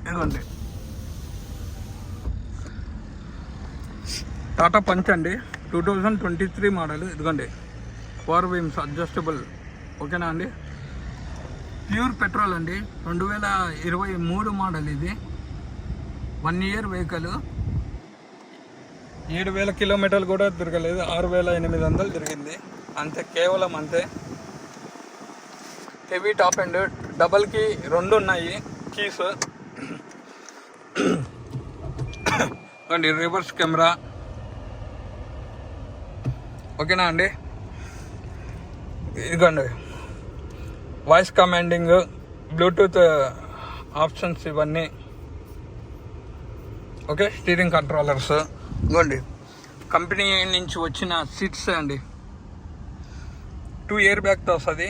ఇదిగోండి టాటా పంచ్ అండి, 2023 మోడల్. ఇదిగోండి 4 వీల్స్ అడ్జస్టబుల్. ఓకేనా అండి. ప్యూర్ పెట్రోల్ అండి, 2023 మోడల్. ఇది 1 ఇయర్ వెహికల్. 7,000 కిలోమీటర్లు కూడా తిరగలేదు, 6,800 తిరిగింది అంతే, కేవలం అంతే. హెవీ టాప్ అండ్ డబల్కి 2 ఉన్నాయి కీస్. అండి రివర్స్ కెమెరా. ఓకేనా అండి. ఇదిగోండి వాయిస్ కమాండింగ్, బ్లూటూత్ ఆప్షన్స్ ఇవన్నీ. Okay, steering controllers. ఇదిగోండి కంపెనీ నుంచి వచ్చిన సీట్స్ అండి, 2 ఇయర్ బ్యాగ్తో వస్తుంది.